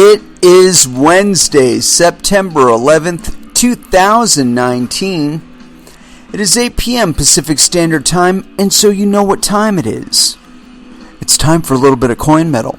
It is Wednesday, September 11th, 2019. It is 8 p.m. Pacific Standard Time, and so you know what time it is. It's time for a little bit of coin metal.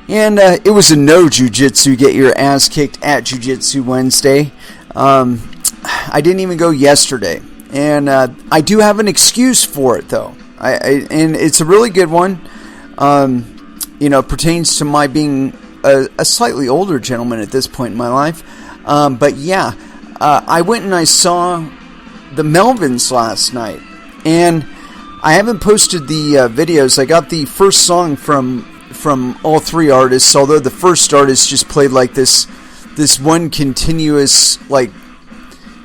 And it was a no jiu-jitsu, get your ass kicked at Jiu-Jitsu Wednesday. I didn't even go yesterday. And I do have an excuse for it, though. And it's a really good one. Pertains to my being a slightly older gentleman at this point in my life. But yeah, I went and I saw the Melvins last night. And I haven't posted the videos. I got the first song from all three artists, although the first artist just played like this one continuous like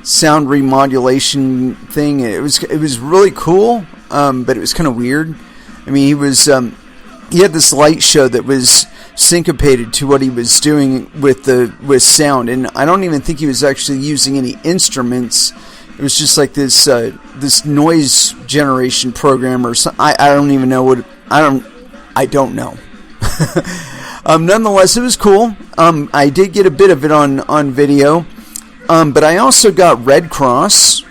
sound remodulation thing. It was really cool, but it was kind of weird. I mean, he had this light show that was syncopated to what he was doing with sound, and I don't even think he was actually using any instruments. It was just like this noise generation program or something. I don't even know what I don't know. Nonetheless, it was cool. I did get a bit of it on video, but I also got Red Cross.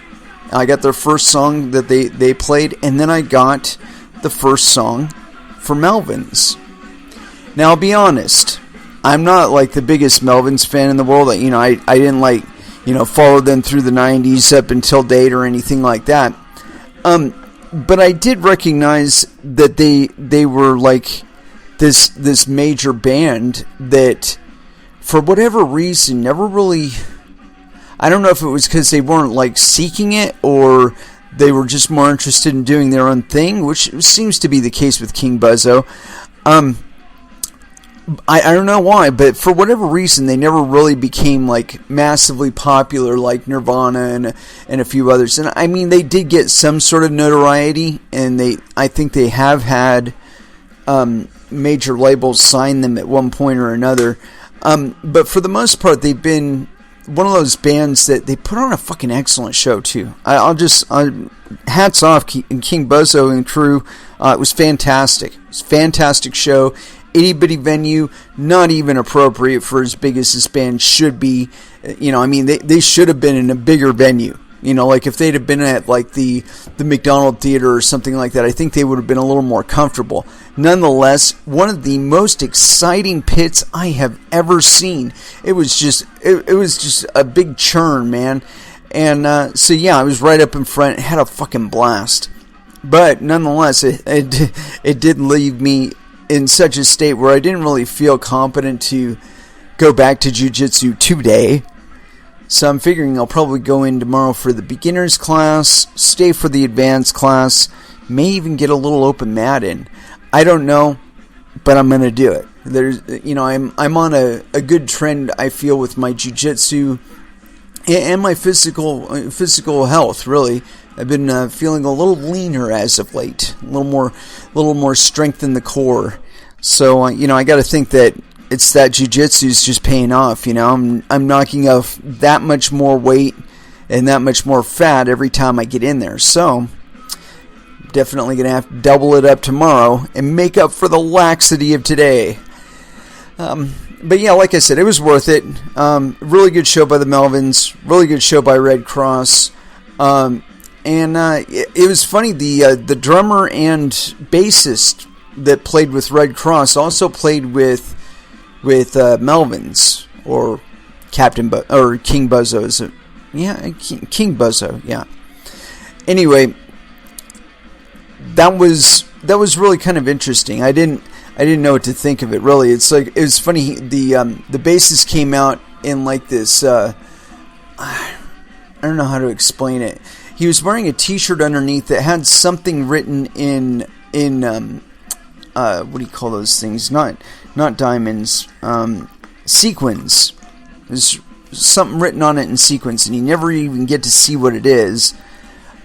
I got their first song that they played, and then I got the first song for Melvins. Now, I'll be honest, I'm not like the biggest Melvins fan in the world. I didn't follow them through the 90s up until date or anything like that. But I did recognize that they were like this major band that, for whatever reason, never really. I don't know if it was because they weren't like seeking it, or they were just more interested in doing their own thing, which seems to be the case with King Buzzo. I don't know why, but for whatever reason, they never really became like massively popular like Nirvana and a few others. And I mean, they did get some sort of notoriety, and I think they have had major labels sign them at one point or another. But for the most part, they've been one of those bands that they put on a fucking excellent show too. Hats off King Buzzo and crew. It was fantastic. It was a fantastic show. Itty bitty venue, not even appropriate for as big as this band should be. They should have been in a bigger venue. Like if they'd have been at like the McDonald Theater or something like that, I think they would have been a little more comfortable. Nonetheless, one of the most exciting pits I have ever seen. It was just a big churn, man. And so yeah, I was right up in front, had a fucking blast. But nonetheless, it did leave me in such a state where I didn't really feel competent to go back to jiu-jitsu today. So I'm figuring I'll probably go in tomorrow for the beginner's class, stay for the advanced class, may even get a little open mat in. I don't know, but I'm going to do it. I'm on a good trend, I feel, with my jiu-jitsu and my physical health, really. I've been feeling a little leaner as of late, a little more strength in the core. So I got to think that it's that jiu-jitsu is just paying off. I'm knocking off that much more weight and that much more fat every time I get in there. So definitely gonna have to double it up tomorrow and make up for the laxity of today. But yeah, like I said, it was worth it. Really good show by the Melvins. Really good show by Red Cross. And it was funny. The drummer and bassist that played with Red Cross also played with Melvins, or or King Buzzo. Is it? Yeah, King Buzzo. Yeah. Anyway, that was really kind of interesting. I didn't know what to think of it, really. It was funny. The bassist came out in like this. I don't know how to explain it. He was wearing a T-shirt underneath that had something written in what do you call those things? Not diamonds. Sequins. There's something written on it in sequins, and you never even get to see what it is.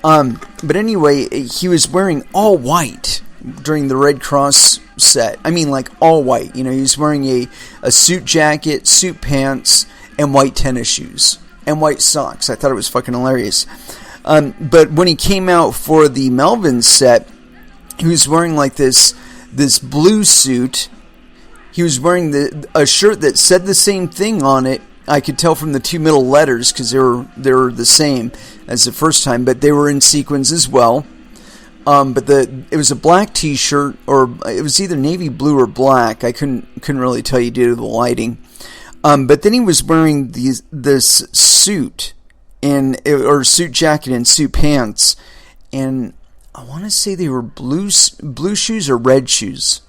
But anyway, he was wearing all white during the Red Cross set. I mean, like all white. He was wearing a suit jacket, suit pants, and white tennis shoes. And white socks. I thought it was fucking hilarious. But when he came out for the Melvins set, he was wearing like this blue suit. he was wearing a shirt that said the same thing on it. I could tell from the two middle letters because they were the same as the first time, but they were in sequins as well. But it was a black T-shirt, or it was either navy blue or black. I couldn't really tell you due to the lighting. But then he was wearing this suit or suit jacket and suit pants, and I want to say they were blue shoes or red shoes.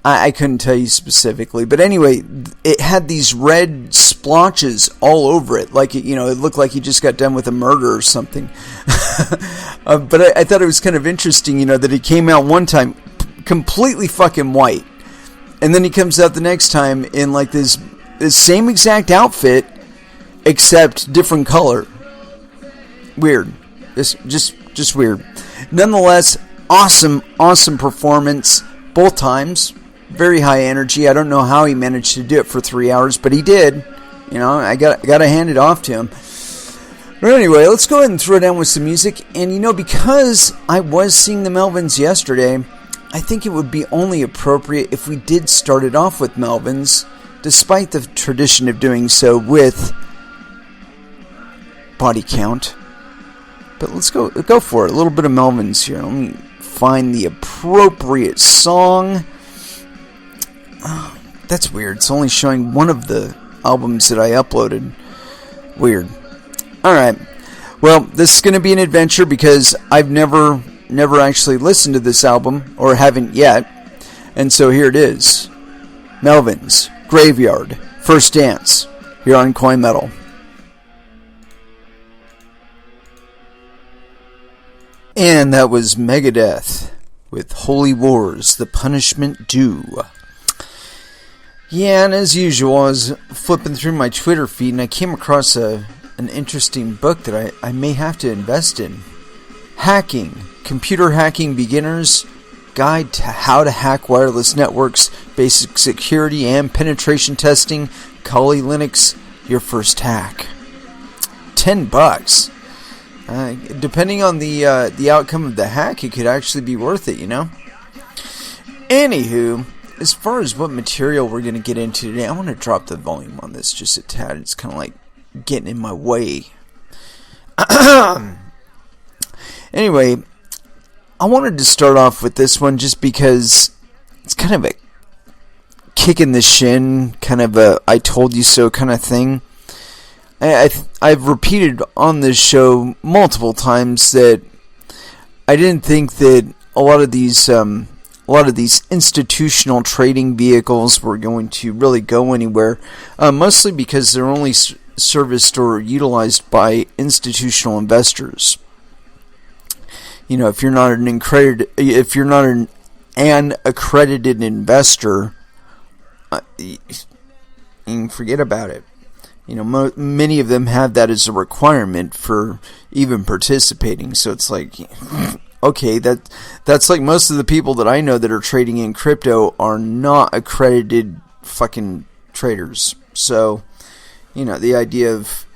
I couldn't tell you specifically, but anyway, it had these red splotches all over it, like it looked like he just got done with a murder or something. But I thought it was kind of interesting, that he came out one time completely fucking white, and then he comes out the next time in like this same exact outfit except different color. Weird. It's just weird. Nonetheless, awesome performance both times. Very high energy. I don't know how he managed to do it for 3 hours, but he did. I got to hand it off to him. But anyway, let's go ahead and throw down with some music. And because I was seeing the Melvins yesterday, I think it would be only appropriate if we did start it off with Melvins, despite the tradition of doing so with body count. But let's go for it. A little bit of Melvins here. Let me find the appropriate song. Oh, that's weird. It's only showing one of the albums that I uploaded. Weird. Alright. Well, this is going to be an adventure because I've never actually listened to this album, or haven't yet. And so here it is. Melvins, Graveyard, First Dance, here on Coin Metal. And that was Megadeth with Holy Wars, The Punishment Due. Yeah, and as usual, I was flipping through my Twitter feed and I came across an interesting book that I may have to invest in. Hacking, Computer Hacking Beginners, Guide to How to Hack Wireless Networks, Basic Security and Penetration Testing, Kali Linux, Your First Hack. $10. Depending on the outcome of the hack, it could actually be worth it, Anywho, as far as what material we're going to get into today, I want to drop the volume on this just a tad. It's kind of like getting in my way. Anyway, I wanted to start off with this one just because it's kind of a kick in the shin, kind of a I told you so kind of thing. I've repeated on this show multiple times that I didn't think that a lot of these institutional trading vehicles were going to really go anywhere, mostly because they're only serviced or utilized by institutional investors. If you're not an accredited investor, you can forget about it. Many of them have that as a requirement for even participating. So it's like, okay, that's like most of the people that I know that are trading in crypto are not accredited fucking traders. So, the idea of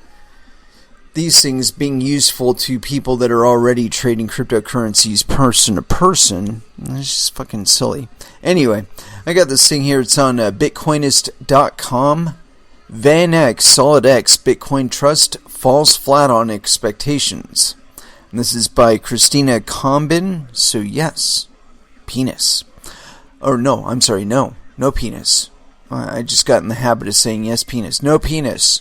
these things being useful to people that are already trading cryptocurrencies person to person, it's just fucking silly. Anyway, I got this thing here. It's on bitcoinist.com. VanEck Solid X Bitcoin Trust falls flat on expectations. And this is by Christina Combin. So yes, penis. Or no, I'm sorry, no penis. I just got in the habit of saying yes, penis. No penis.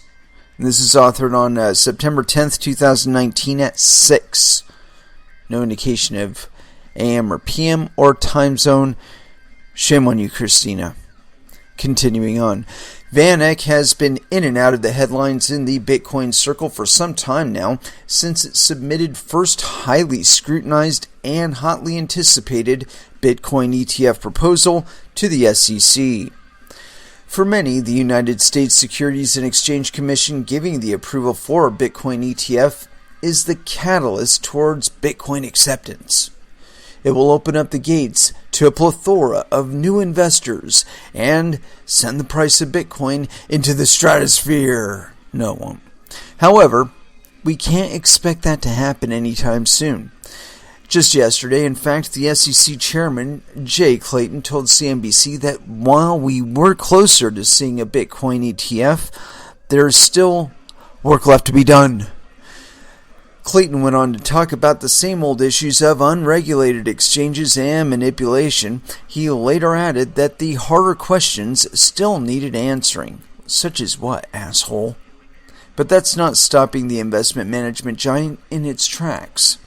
And this is authored on September 10th, 2019 at 6. No indication of AM or PM or time zone. Shame on you, Christina. Continuing on. VanEck has been in and out of the headlines in the Bitcoin circle for some time now, since it submitted first highly scrutinized and hotly anticipated Bitcoin ETF proposal to the SEC. For many, the United States Securities and Exchange Commission giving the approval for a Bitcoin ETF is the catalyst towards Bitcoin acceptance. It will open up the gates to a plethora of new investors and send the price of Bitcoin into the stratosphere. No, it won't. However, we can't expect that to happen anytime soon. Just yesterday, in fact, the SEC chairman, Jay Clayton, told CNBC that while we were closer to seeing a Bitcoin ETF, there is still work left to be done. Clayton went on to talk about the same old issues of unregulated exchanges and manipulation. He later added that the harder questions still needed answering. Such as what, asshole? But that's not stopping the investment management giant in its tracks.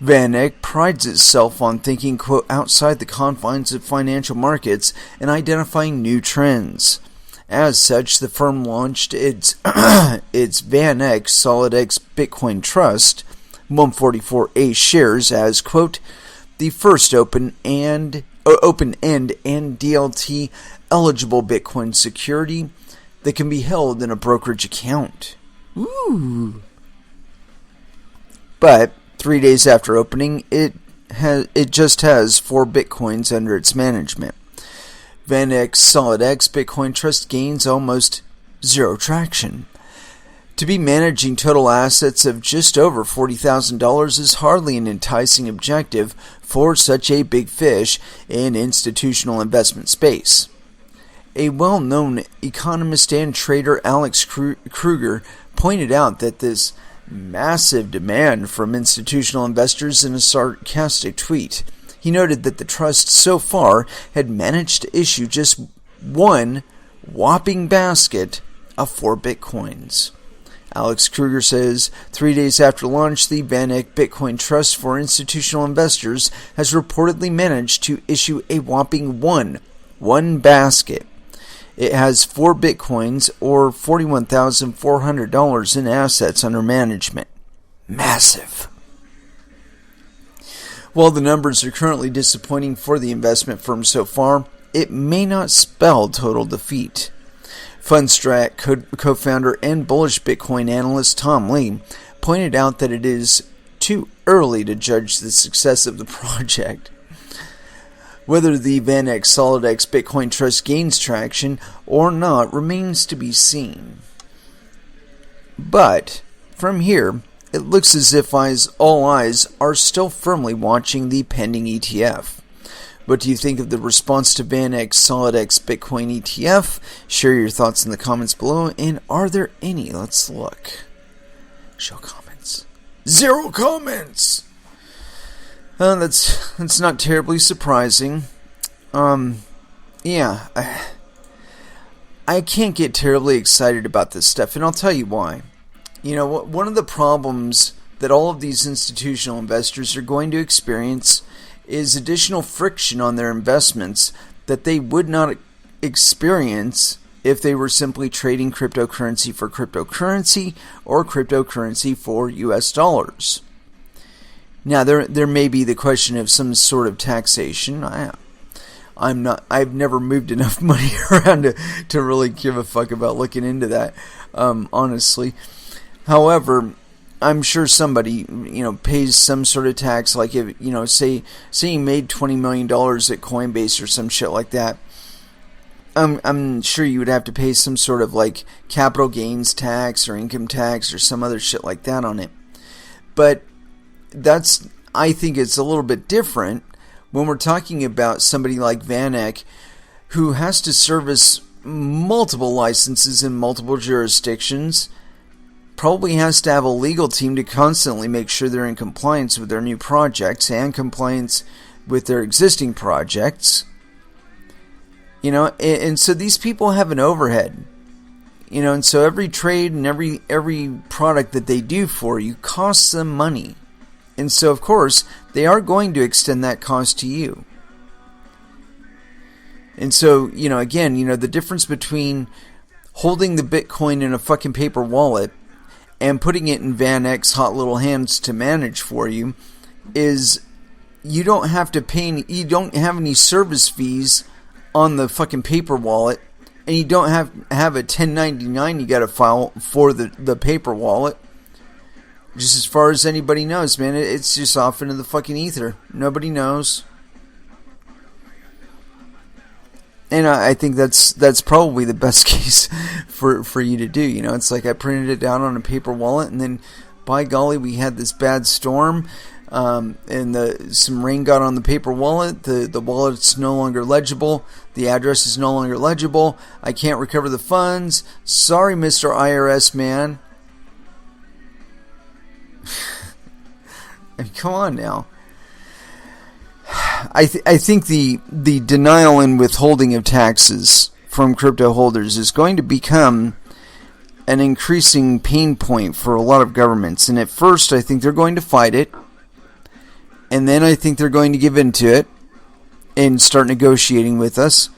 VanEck prides itself on thinking, quote, outside the confines of financial markets and identifying new trends. As such, the firm launched its VanEck SolidX Bitcoin Trust 144A shares as, quote, the first open-end and DLT eligible Bitcoin security that can be held in a brokerage account. Ooh. But 3 days after opening, it just has 4 Bitcoins under its management. VanEck SolidX Bitcoin Trust gains almost zero traction. To be managing total assets of just over $40,000 is hardly an enticing objective for such a big fish in institutional investment space. A well-known economist and trader, Alex Kruger, pointed out that this massive demand from institutional investors in a sarcastic tweet. He noted that the trust so far had managed to issue just one whopping basket of 4 Bitcoins. Alex Kruger says 3 days after launch, the VanEck Bitcoin Trust for institutional investors has reportedly managed to issue a whopping one basket. It has 4 Bitcoins or $41,400 in assets under management. Massive. While the numbers are currently disappointing for the investment firm so far, it may not spell total defeat. Fundstrat co-founder and bullish Bitcoin analyst Tom Lee pointed out that it is too early to judge the success of the project. Whether the VanEck SolidX Bitcoin Trust gains traction or not remains to be seen. But from here, it looks as if all eyes are still firmly watching the pending ETF. What do you think of the response to VanEck SolidX Bitcoin ETF? Share your thoughts in the comments below, and are there any? Let's look. Show comments. 0 comments! That's not terribly surprising. Yeah, I can't get terribly excited about this stuff, and I'll tell you why. You know, one of the problems that all of these institutional investors are going to experience is additional friction on their investments that they would not experience if they were simply trading cryptocurrency for cryptocurrency or cryptocurrency for US dollars. Now, there may be the question of some sort of taxation. I've never moved enough money around to really give a fuck about looking into that, honestly. However, I'm sure somebody, pays some sort of tax, like if, say you made $20 million at Coinbase or some shit like that. I'm sure you would have to pay some sort of like capital gains tax or income tax or some other shit like that on it. But I think it's a little bit different when we're talking about somebody like VanEck who has to service multiple licenses in multiple jurisdictions, probably has to have a legal team to constantly make sure they're in compliance with their new projects and compliance with their existing projects. And so these people have an overhead. And so every trade and every product that they do for you costs them money. And so, of course, they are going to extend that cost to you. And so, again, the difference between holding the Bitcoin in a fucking paper wallet and putting it in VanEck's hot little hands to manage for you is you don't have to pay you don't have any service fees on the fucking paper wallet, and you don't have a 1099 you got to file for the paper wallet. Just as far as anybody knows, man, it's just off into the fucking ether. Nobody knows. And I think that's probably the best case for you to do. It's like I printed it down on a paper wallet, and then, by golly, we had this bad storm. and some rain got on the paper wallet. The wallet's no longer legible. The address is no longer legible. I can't recover the funds. Sorry, Mr. IRS man. I mean, come on now. I think the denial and withholding of taxes from crypto holders is going to become an increasing pain point for a lot of governments. And at first, I think they're going to fight it. And then I think they're going to give into it and start negotiating with us.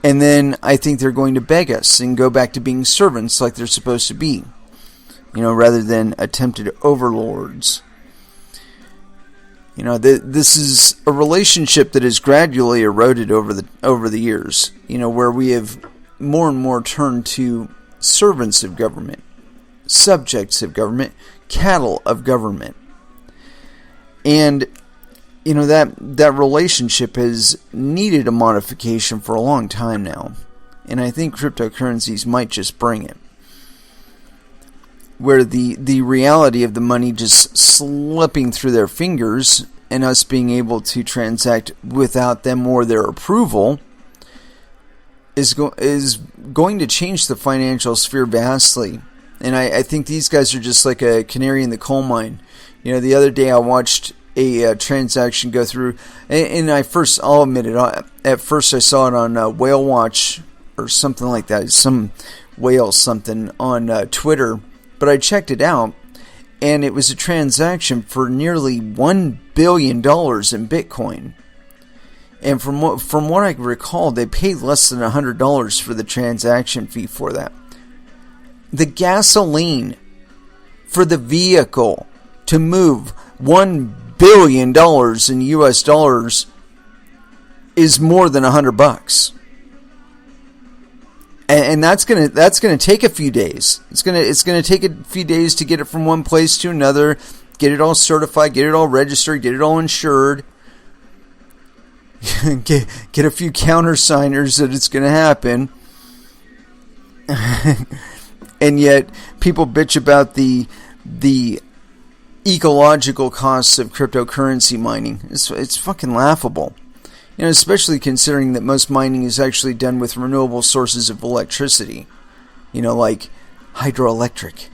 And then I think they're going to beg us and go back to being servants like they're supposed to be, rather than attempted overlords. This is a relationship that has gradually eroded over the years, where we have more and more turned to servants of government, subjects of government, cattle of government. And that relationship has needed a modification for a long time now. And I think cryptocurrencies might just bring it. Where the reality of the money just slipping through their fingers and us being able to transact without them or their approval is going to change the financial sphere vastly. And I think these guys are just like a canary in the coal mine. The other day I watched a transaction go through, and I'll admit it, at first I saw it on Whale Watch or something like that, some whale something on Twitter. But I checked it out, and it was a transaction for nearly $1 billion in Bitcoin. And from what I recall, they paid less than $100 for the transaction fee for that. The gasoline for the vehicle to move $1 billion in US dollars is more than $100. And that's gonna take a few days. It's gonna take a few days to get it from one place to another, get it all certified, get it all registered, get it all insured, get a few countersigners that it's gonna happen. And yet people bitch about the ecological costs of cryptocurrency mining. It's fucking laughable. Especially considering that most mining is actually done with renewable sources of electricity. Like hydroelectric.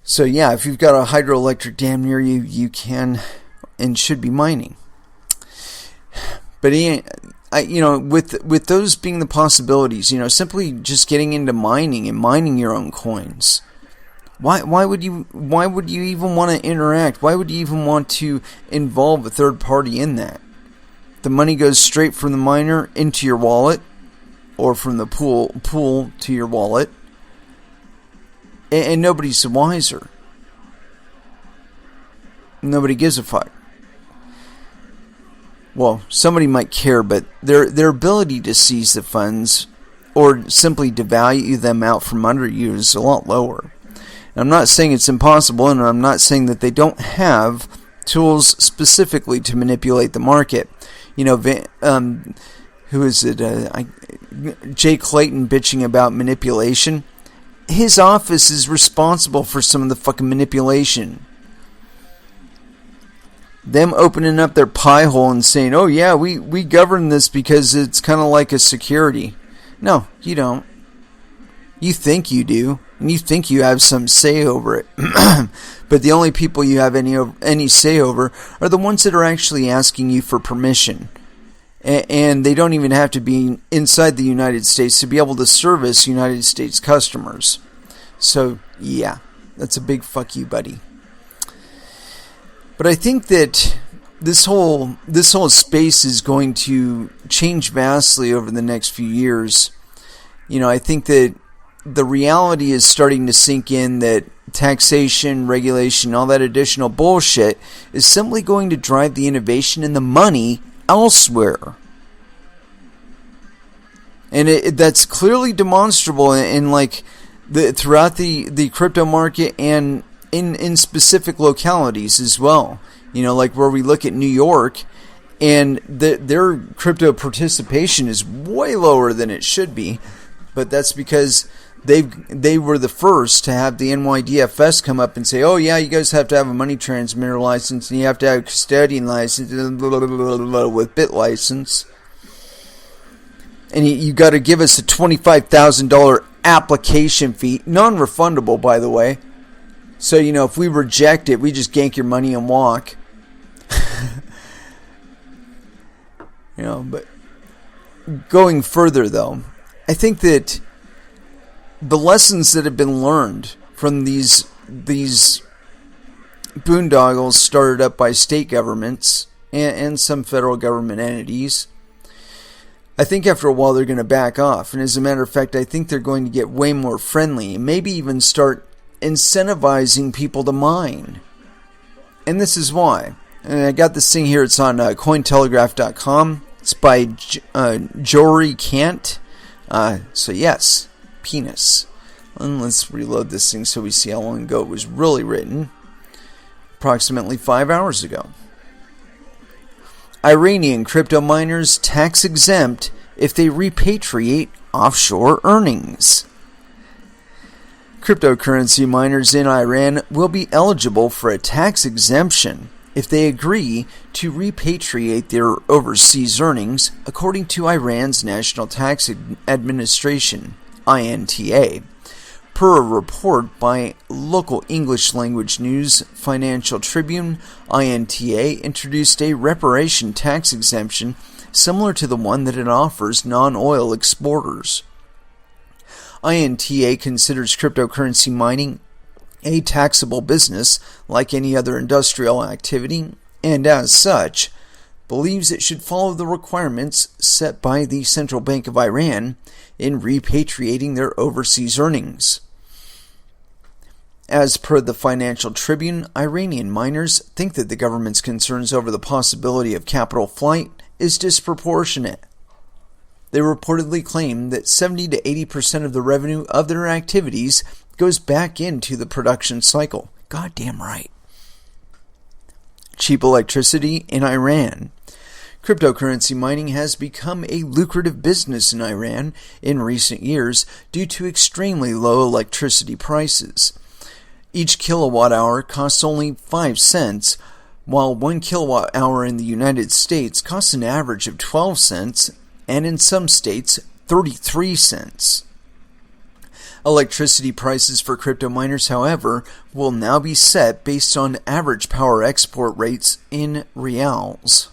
So yeah, if you've got a hydroelectric dam near you, you can and should be mining. But with those being the possibilities, simply just getting into mining and mining your own coins. Why would you even want to interact? Why would you even want to involve a third party in that? The money goes straight from the miner into your wallet, or from the pool to your wallet, and nobody's the wiser. Nobody gives a fuck. Well, somebody might care, but their ability to seize the funds or simply devalue them out from under you is a lot lower. I'm not saying it's impossible, and I'm not saying that they don't have tools specifically to manipulate the market. Who is it? Jay Clayton bitching about manipulation. His office is responsible for some of the fucking manipulation. Them opening up their pie hole and saying, oh yeah, we govern this because it's kind of like a security. No, you don't. You think you do, and you think you have some say over it. But the only people you have any say over are the ones that are actually asking you for permission. And they don't even have to be inside the United States to be able to service United States customers. So, yeah, that's a big fuck you, buddy. But I think that this whole space is going to change vastly over the next few years. I think that the reality is starting to sink in that taxation, regulation, all that additional bullshit is simply going to drive the innovation and the money elsewhere. And that's clearly demonstrable in throughout the crypto market and in specific localities as well. Like where we look at New York, and their crypto participation is way lower than it should be. But that's because They were the first to have the NYDFS come up and say, oh yeah, you guys have to have a money transmitter license and you have to have a custodian license with bit license. And you got to give us a $25,000 application fee, non-refundable, by the way. So, if we reject it, we just gank your money and walk. But going further, though, I think that the lessons that have been learned from these boondoggles started up by state governments and some federal government entities, I think after a while they're going to back off. And as a matter of fact, I think they're going to get way more friendly and maybe even start incentivizing people to mine. And this is why. And I got this thing here. It's on Cointelegraph.com. It's by Jory Kant. So yes, penis. And let's reload this thing so we see how long ago it was really written. Approximately 5 hours ago. Iranian crypto miners tax exempt if they repatriate offshore earnings. Cryptocurrency miners in Iran will be eligible for a tax exemption if they agree to repatriate their overseas earnings, according to Iran's National Tax Administration, INTA. Per a report by local English-language news Financial Tribune, INTA introduced a reparation tax exemption similar to the one that it offers non-oil exporters. INTA considers cryptocurrency mining a taxable business like any other industrial activity, and as such, believes it should follow the requirements set by the Central Bank of Iran in repatriating their overseas earnings. As per the Financial Tribune, Iranian miners think that the government's concerns over the possibility of capital flight is disproportionate. They reportedly claim that 70 to 80% of the revenue of their activities goes back into the production cycle. Goddamn right. Cheap electricity in Iran. Cryptocurrency mining has become a lucrative business in Iran in recent years due to extremely low electricity prices. Each kilowatt hour costs only 5 cents, while 1 kilowatt hour in the United States costs an average of 12 cents, and in some states, 33 cents. Electricity prices for crypto miners, however, will now be set based on average power export rates in rials.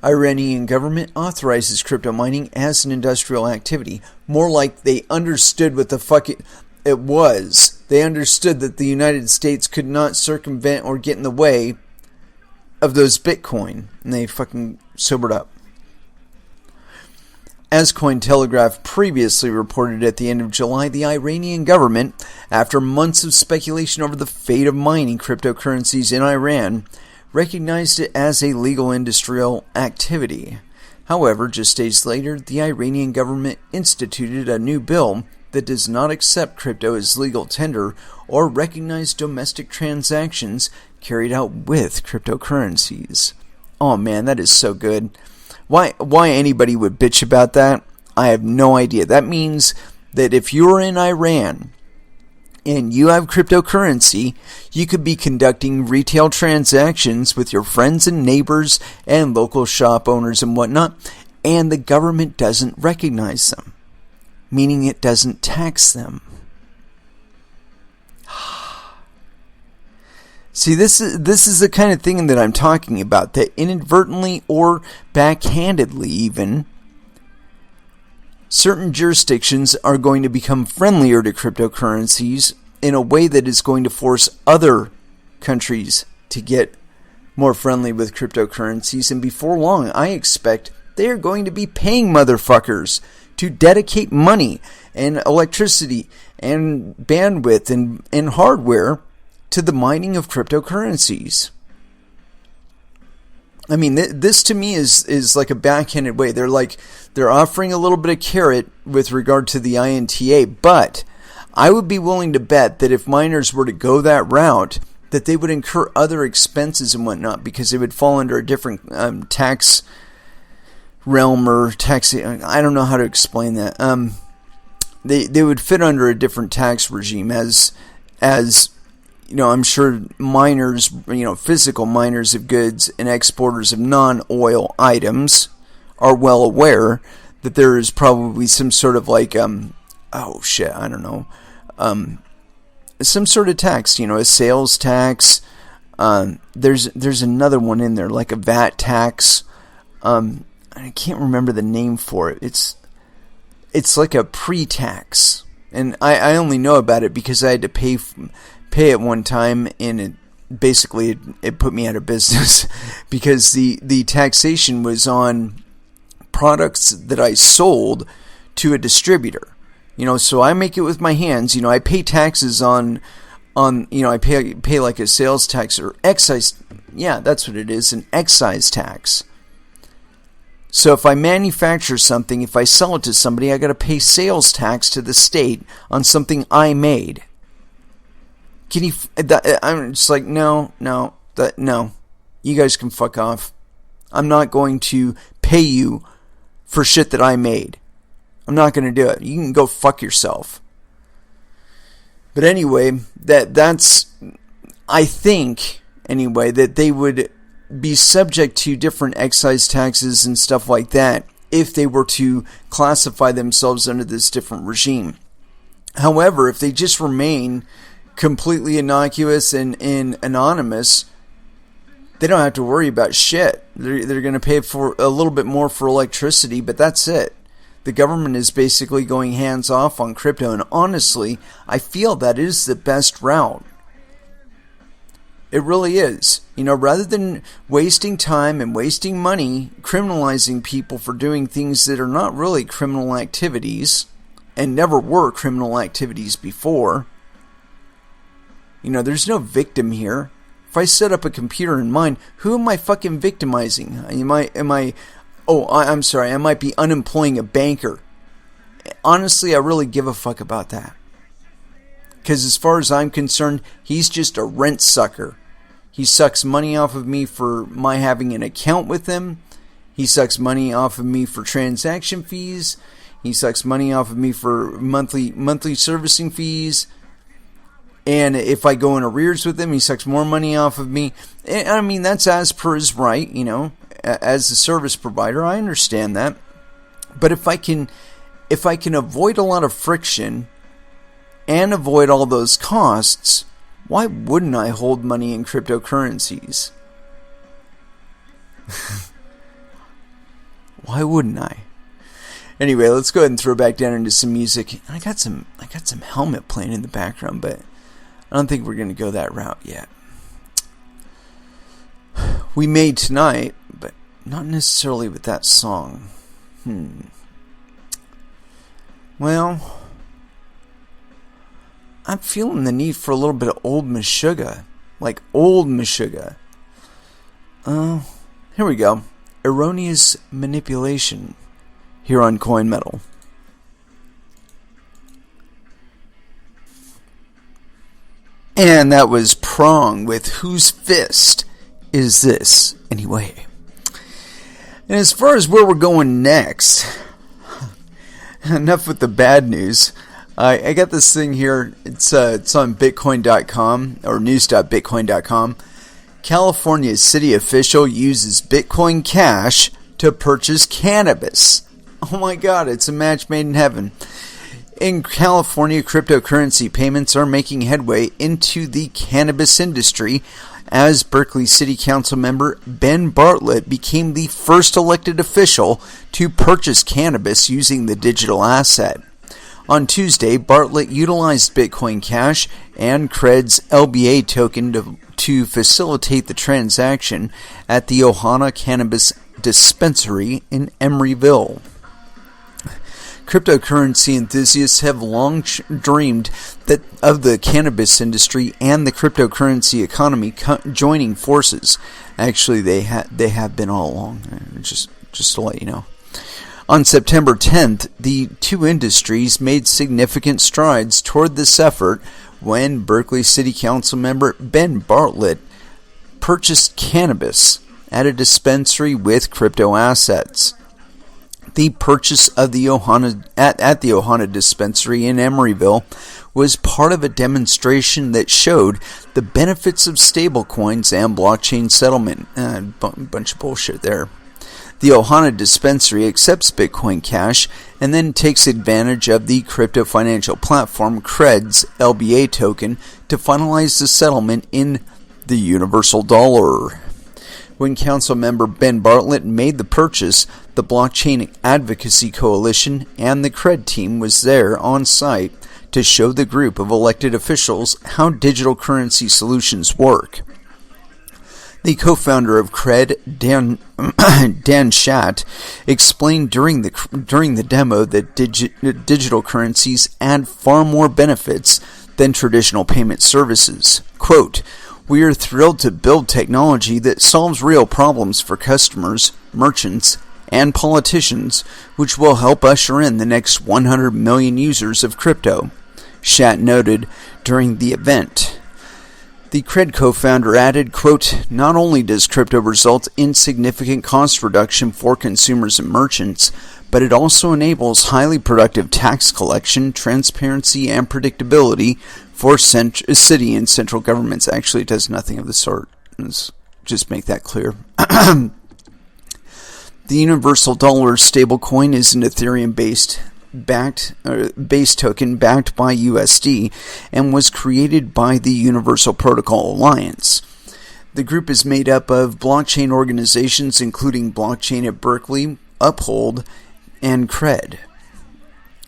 Iranian government authorizes crypto mining as an industrial activity, more like they understood what the fuck it was. They understood that the United States could not circumvent or get in the way of those Bitcoin, and they fucking sobered up. As Cointelegraph previously reported at the end of July, the Iranian government, after months of speculation over the fate of mining cryptocurrencies in Iran, recognized it as a legal industrial activity. However, just days later, the Iranian government instituted a new bill that does not accept crypto as legal tender or recognize domestic transactions carried out with cryptocurrencies. Oh man, that is so good. Why anybody would bitch about that, I have no idea. That means that if you're in Iran and you have cryptocurrency, you could be conducting retail transactions with your friends and neighbors and local shop owners and whatnot, and the government doesn't recognize them, meaning it doesn't tax them. See, this is the kind of thing that I'm talking about, that inadvertently or backhandedly even, certain jurisdictions are going to become friendlier to cryptocurrencies in a way that is going to force other countries to get more friendly with cryptocurrencies, and before long, I expect they are going to be paying motherfuckers to dedicate money and electricity and bandwidth and hardware to the mining of cryptocurrencies. I mean, this to me is like a backhanded way. They're offering a little bit of carrot with regard to the INTA, but I would be willing to bet that if miners were to go that route, that they would incur other expenses and whatnot, because they would fall under a different tax realm or tax. I don't know how to explain that. they would fit under a different tax regime as I'm sure miners, physical miners of goods and exporters of non-oil items are well aware that there is probably some sort of some sort of tax, a sales tax. There's another one in there, like a VAT tax. I can't remember the name for it. It's like a pre-tax, and I only know about it because I had to pay it one time, and it put me out of business because the taxation was on products that I sold to a distributor. So I make it with my hands. I pay taxes on I pay like a sales tax or excise. Yeah, that's what it is, an excise tax. So if I manufacture something, if I sell it to somebody, I got to pay sales tax to the state on something I made. I'm just like, no. You guys can fuck off. I'm not going to pay you for shit that I made. I'm not going to do it. You can go fuck yourself. But anyway, that's I think anyway that they would be subject to different excise taxes and stuff like that if they were to classify themselves under this different regime. However, if they just remain completely innocuous and anonymous, they don't have to worry about shit. They're going to pay for a little bit more for electricity, but that's it. The government is basically going hands off on crypto, and honestly, I feel that is the best route. It really is. Rather than wasting time and wasting money criminalizing people for doing things that are not really criminal activities and never were criminal activities before. There's no victim here. If I set up a computer in mine, who am I fucking victimizing? I'm sorry, I might be unemploying a banker. Honestly, I really give a fuck about that. Because as far as I'm concerned, he's just a rent sucker. He sucks money off of me for my having an account with him. He sucks money off of me for transaction fees. He sucks money off of me for monthly servicing fees. And if I go in arrears with him, he sucks more money off of me. And, I mean, that's as per his right, as a service provider. I understand that. But if I can avoid a lot of friction and avoid all those costs, why wouldn't I hold money in cryptocurrencies? Why wouldn't I? Anyway, let's go ahead and throw back down into some music. I got some Helmet playing in the background, but I don't think we're going to go that route yet. We Made Tonight, but not necessarily with that song. Well, I'm feeling the need for a little bit of old Meshuggah. Like old Meshuggah. Here we go. Erroneous Manipulation. Here on Coin Metal. And that was Prong with Whose Fist Is This Anyway? And as far as where we're going next, enough with the bad news. I got this thing here. It's on Bitcoin.com or news.bitcoin.com. California's city official uses Bitcoin Cash to purchase cannabis. Oh my God, it's a match made in heaven. In California, cryptocurrency payments are making headway into the cannabis industry as Berkeley City Council member Ben Bartlett became the first elected official to purchase cannabis using the digital asset. On Tuesday, Bartlett utilized Bitcoin Cash and Cred's LBA token to facilitate the transaction at the Ohana Cannabis Dispensary in Emeryville. Cryptocurrency enthusiasts have long dreamed of the cannabis industry and the cryptocurrency economy joining forces. Actually, they have been all along. Just to let you know. On September 10th, the two industries made significant strides toward this effort when Berkeley City Council member Ben Bartlett purchased cannabis at a dispensary with crypto assets. The purchase of the Ohana at the Ohana dispensary in Emeryville was part of a demonstration that showed the benefits of stablecoins and blockchain settlement. Bunch of bullshit there. The Ohana dispensary accepts Bitcoin Cash and then takes advantage of the crypto financial platform Cred's LBA token to finalize the settlement in the universal dollar. When Council Member Ben Bartlett made the purchase, the Blockchain Advocacy Coalition and the Cred team was there on site to show the group of elected officials how digital currency solutions work. The co-founder of Cred, Dan Schatt, explained during the demo that digital currencies add far more benefits than traditional payment services. Quote, "We are thrilled to build technology that solves real problems for customers, merchants, and politicians, which will help usher in the next 100 million users of crypto," Schatt noted during the event. The Cred co-founder added, quote, "Not only does crypto result in significant cost reduction for consumers and merchants, but it also enables highly productive tax collection, transparency, and predictability for city and central governments." Actually, it does nothing of the sort. Let's just make that clear. The universal dollar stablecoin is an Ethereum-based base token backed by USD and was created by the Universal Protocol Alliance. The group is made up of blockchain organizations including Blockchain at Berkeley, Uphold, and Cred,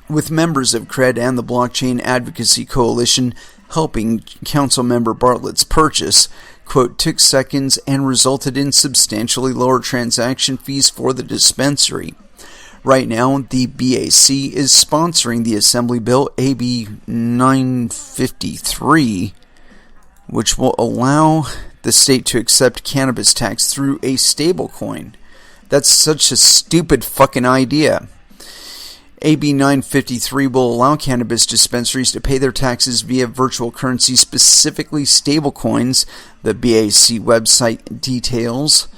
with members of Cred and the Blockchain Advocacy Coalition helping Councilmember Bartlett's purchase, quote, "took seconds and resulted in substantially lower transaction fees for the dispensary." Right now, the BAC is sponsoring the Assembly Bill AB 953, which will allow the state to accept cannabis tax through a stablecoin. That's such a stupid fucking idea. AB 953 will allow cannabis dispensaries to pay their taxes via virtual currency, specifically stablecoins, the BAC website details.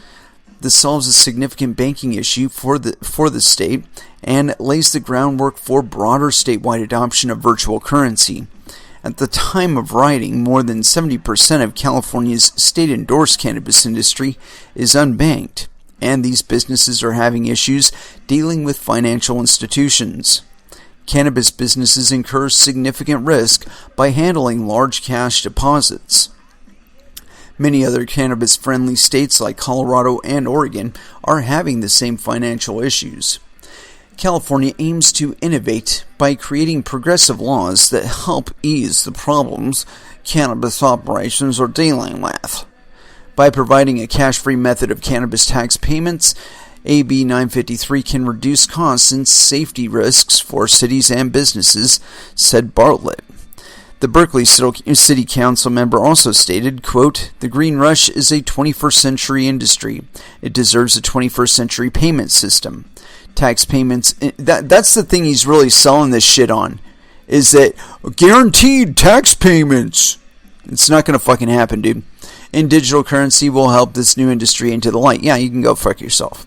This solves a significant banking issue for the state and lays the groundwork for broader statewide adoption of virtual currency. At the time of writing, more than 70% of California's state-endorsed cannabis industry is unbanked, and these businesses are having issues dealing with financial institutions. Cannabis businesses incur significant risk by handling large cash deposits. Many other cannabis-friendly states like Colorado and Oregon are having the same financial issues. California aims to innovate by creating progressive laws that help ease the problems cannabis operations are dealing with. By providing a cash-free method of cannabis tax payments, AB 953 can reduce costs and safety risks for cities and businesses, said Bartlett. The Berkeley City Council member also stated, quote, "The green rush is a 21st century industry. It deserves a 21st century payment system. Tax payments," that's the thing he's really selling this shit on, is that guaranteed tax payments. It's not going to fucking happen, dude. And digital currency will help this new industry into the light. Yeah, you can go fuck yourself.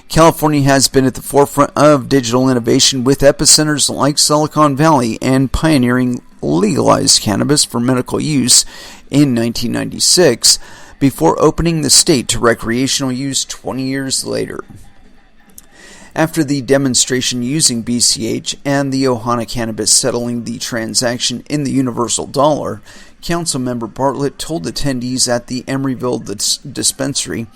California has been at the forefront of digital innovation with epicenters like Silicon Valley and pioneering legalized cannabis for medical use in 1996 before opening the state to recreational use 20 years later. After the demonstration using BCH and the Ohana cannabis settling the transaction in the universal dollar, Councilmember Bartlett told attendees at the Emeryville dispensary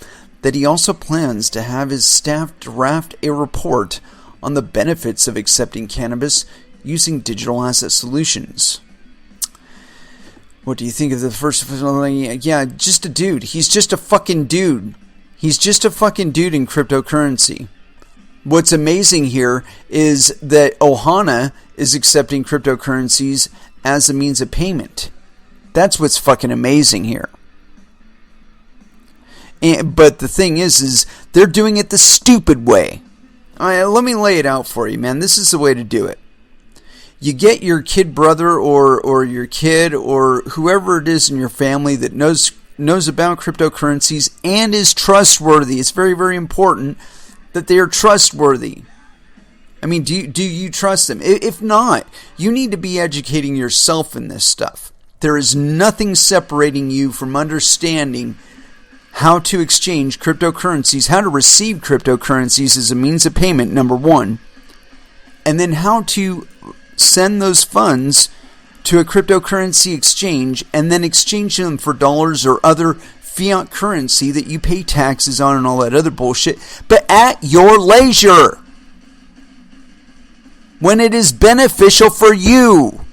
that he also plans to have his staff draft a report on the benefits of accepting cannabis using digital asset solutions. What do you think of the first? Yeah, just a dude. He's just a fucking dude. He's just a fucking dude in cryptocurrency. What's amazing here is that Ohana is accepting cryptocurrencies as a means of payment. That's what's fucking amazing here. But the thing is they're doing it the stupid way. Let me lay it out for you, man. This is the way to do it. You get your kid brother or your kid or whoever it is in your family that knows about cryptocurrencies and is trustworthy. It's very, very important that they are trustworthy. I mean, do you trust them? If not, you need to be educating yourself in this stuff. There is nothing separating you from understanding how to exchange cryptocurrencies, how to receive cryptocurrencies as a means of payment, number one, and then how to send those funds to a cryptocurrency exchange and then exchange them for dollars or other fiat currency that you pay taxes on and all that other bullshit, but at your leisure. When it is beneficial for you.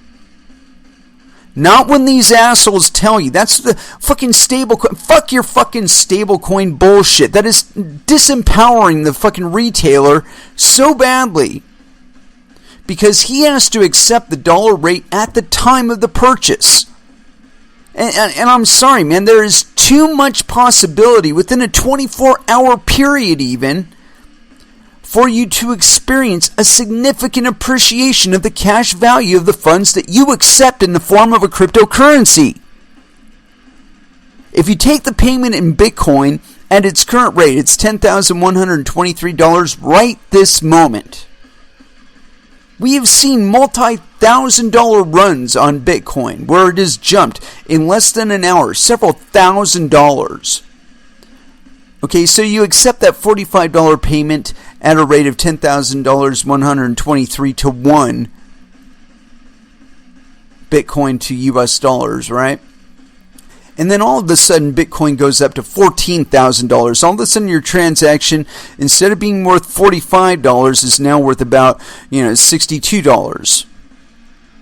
Not when these assholes tell you. That's the fucking stablecoin. Fuck your fucking stablecoin bullshit. That is disempowering the fucking retailer so badly. Because he has to accept the dollar rate at the time of the purchase. And I'm sorry, man. There is too much possibility within a 24-hour period even for you to experience a significant appreciation of the cash value of the funds that you accept in the form of a cryptocurrency. If you take the payment in Bitcoin at its current rate, it's $10,123 right this moment. We have seen multi-$1,000 runs on Bitcoin where it has jumped in less than an hour, several $1,000s. Okay, so you accept that $45 payment at a rate of $10,000, 123 to 1 Bitcoin to US dollars, right? And then all of a sudden, Bitcoin goes up to $14,000. All of a sudden, your transaction, instead of being worth $45, is now worth about, $62.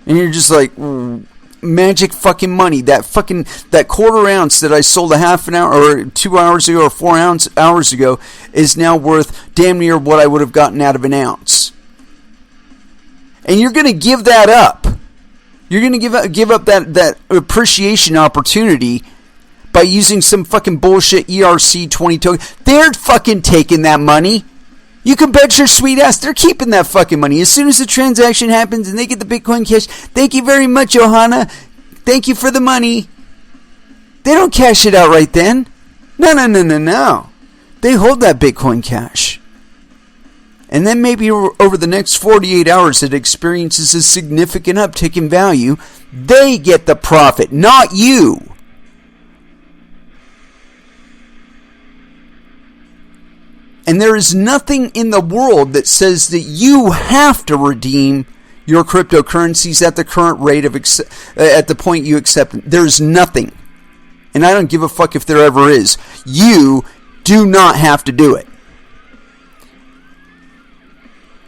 And you're just like, magic fucking money. That quarter ounce that I sold a half an hour or 2 hours ago or 4 hours ago is now worth damn near what I would have gotten out of an ounce. And you're going to give that up. You're going to give up that appreciation opportunity by using some fucking bullshit ERC20 token. They're fucking taking that money. You can bet your sweet ass they're keeping that fucking money. As soon as the transaction happens and they get the Bitcoin cash, thank you very much, Johanna. Thank you for the money. They don't cash it out right then. No. They hold that Bitcoin cash. And then maybe over the next 48 hours it experiences a significant uptick in value. They get the profit, not you. And there is nothing in the world that says that you have to redeem your cryptocurrencies at the current rate of at the point you accept them. There's nothing. And I don't give a fuck if there ever is. You do not have to do it.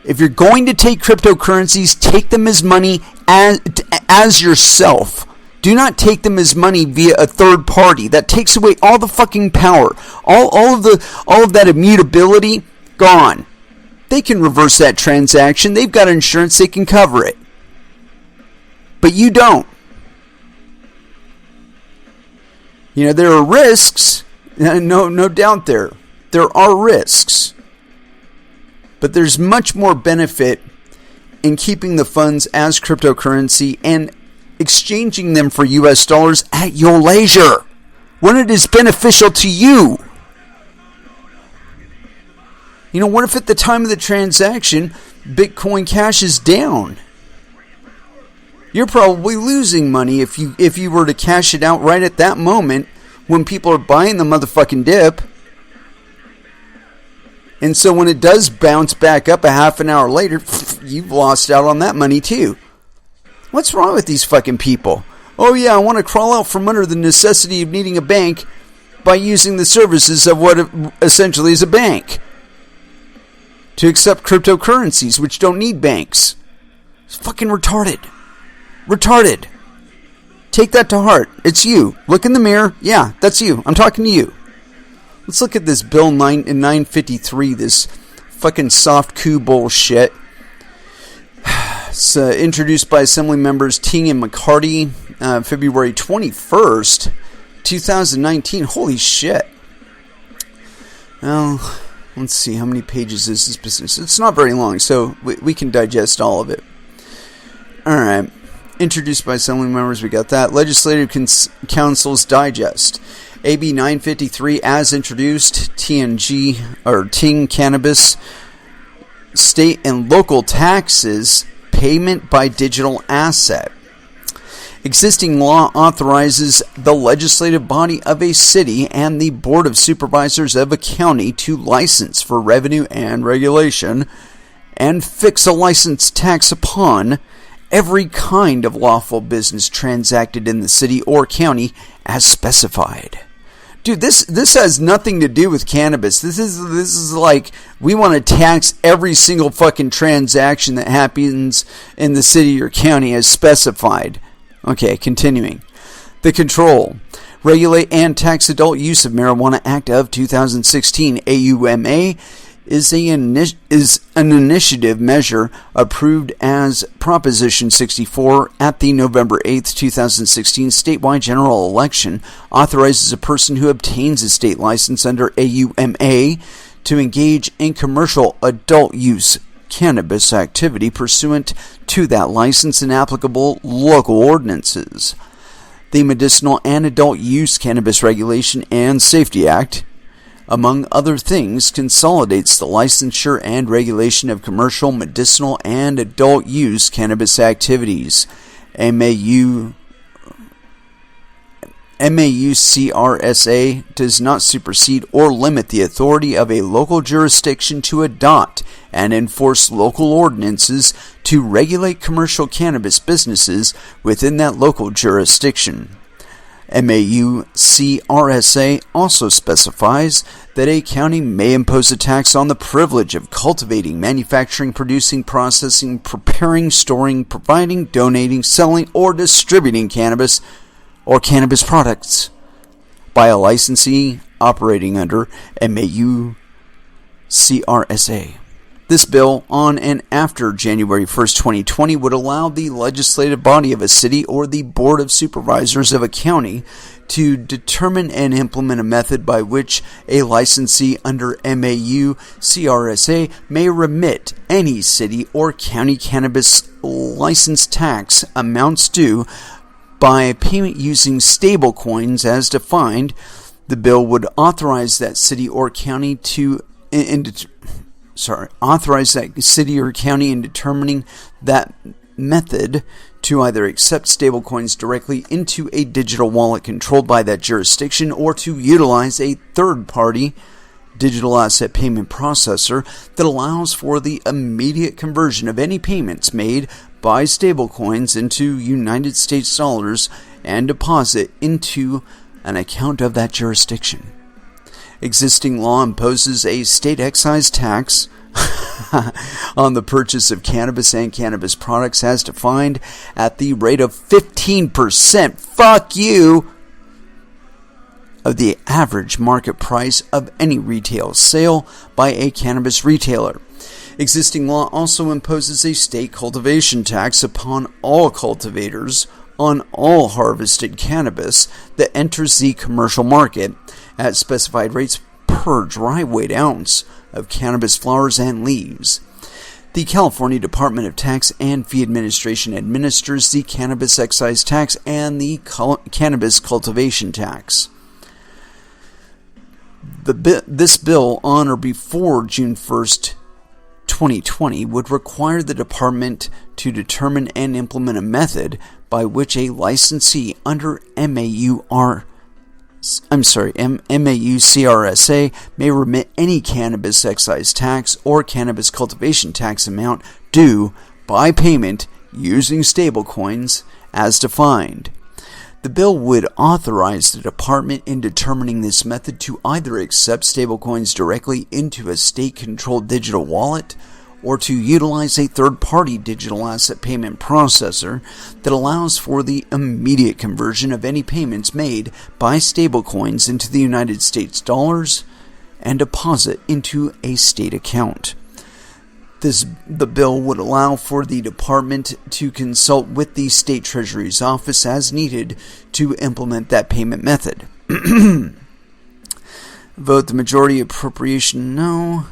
If you're going to take cryptocurrencies, take them as money as yourself. Do not take them as money via a third party. That takes away all the fucking power. All of that immutability, gone. They can reverse that transaction. They've got insurance, they can cover it. But you don't. There are risks. No doubt there. There are risks. But there's much more benefit in keeping the funds as cryptocurrency and exchanging them for US dollars at your leisure when it is beneficial to you. What if at the time of the transaction Bitcoin Cash is down? You're probably losing money if you were to cash it out right at that moment when people are buying the motherfucking dip. And so when it does bounce back up a half an hour later, you've lost out on that money too. What's wrong with these fucking people? Oh yeah, I want to crawl out from under the necessity of needing a bank by using the services of what essentially is a bank to accept cryptocurrencies, which don't need banks. It's fucking retarded. Retarded. Take that to heart. It's you. Look in the mirror. Yeah, that's you. I'm talking to you. Let's look at this Bill 953, this fucking soft coup bullshit. It's introduced by Assembly members Ting and McCarty, February 21st, 2019. Holy shit. Well, let's see, how many pages is this business? It's not very long, so we can digest all of it. Alright. Introduced by Assembly members, we got that. Legislative Council's Digest. AB 953 as introduced, TNG, or Ting Cannabis, state and local taxes, payment by digital asset. Existing law authorizes the legislative body of a city and the board of supervisors of a county to license for revenue and regulation and fix a license tax upon every kind of lawful business transacted in the city or county as specified. Dude, this has nothing to do with cannabis. This is like, we want to tax every single fucking transaction that happens in the city or county as specified. Okay, continuing. The Control, Regulate, and Tax Adult Use of Marijuana Act of 2016, AUMA, is an initiative measure approved as Proposition 64 at the November 8, 2016 statewide general election, authorizes a person who obtains a state license under AUMA to engage in commercial adult use cannabis activity pursuant to that license and applicable local ordinances. The Medicinal and Adult Use Cannabis Regulation and Safety Act, among other things, consolidates the licensure and regulation of commercial, medicinal, and adult use cannabis activities. MAUCRSA does not supersede or limit the authority of a local jurisdiction to adopt and enforce local ordinances to regulate commercial cannabis businesses within that local jurisdiction. MAUCRSA also specifies that a county may impose a tax on the privilege of cultivating, manufacturing, producing, processing, preparing, storing, providing, donating, selling, or distributing cannabis or cannabis products by a licensee operating under MAUCRSA. This bill, on and after January 1st, 2020, would allow the legislative body of a city or the board of supervisors of a county to determine and implement a method by which a licensee under MAUCRSA may remit any city or county cannabis license tax amounts due by payment using stablecoins as defined. The bill would authorize that city or county authorize that city or county in determining that method to either accept stablecoins directly into a digital wallet controlled by that jurisdiction or to utilize a third-party digital asset payment processor that allows for the immediate conversion of any payments made by stablecoins into United States dollars and deposit into an account of that jurisdiction. Existing law imposes a state excise tax on the purchase of cannabis and cannabis products as defined at the rate of 15%, fuck you, of the average market price of any retail sale by a cannabis retailer. Existing law also imposes a state cultivation tax upon all cultivators on all harvested cannabis that enters the commercial market at specified rates per dry weight ounce of cannabis flowers and leaves. The California Department of Tax and Fee Administration administers the cannabis excise tax and the cannabis cultivation tax. This bill, on or before June 1st, 2020, would require the department to determine and implement a method by which a licensee under MAUCRSA may remit any cannabis excise tax or cannabis cultivation tax amount due by payment using stablecoins as defined. The bill would authorize the department in determining this method to either accept stablecoins directly into a state-controlled digital wallet or to utilize a third-party digital asset payment processor that allows for the immediate conversion of any payments made by stablecoins into the United States dollars and deposit into a state account. The bill would allow for the department to consult with the state treasury's office as needed to implement that payment method. Vote the majority. Appropriation, no.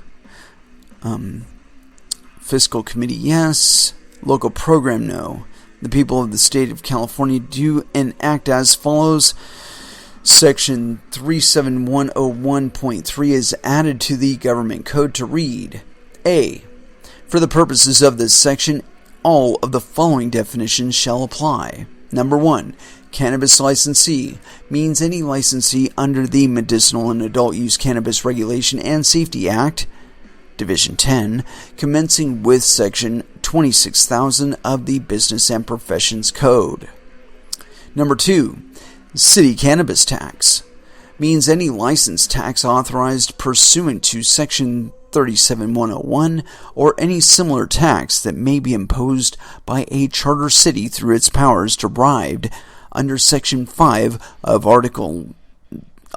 Fiscal committee, yes. Local program, no. The people of the state of California do enact as follows. Section 37101.3 is added to the government code to read: A. For the purposes of this section, all of the following definitions shall apply. Number 1. Cannabis licensee means any licensee under the Medicinal and Adult Use Cannabis Regulation and Safety Act, Division 10, commencing with Section 26,000 of the Business and Professions Code. Number 2. City cannabis tax means any license tax authorized pursuant to Section 37101 or any similar tax that may be imposed by a charter city through its powers derived under Section 5 of Article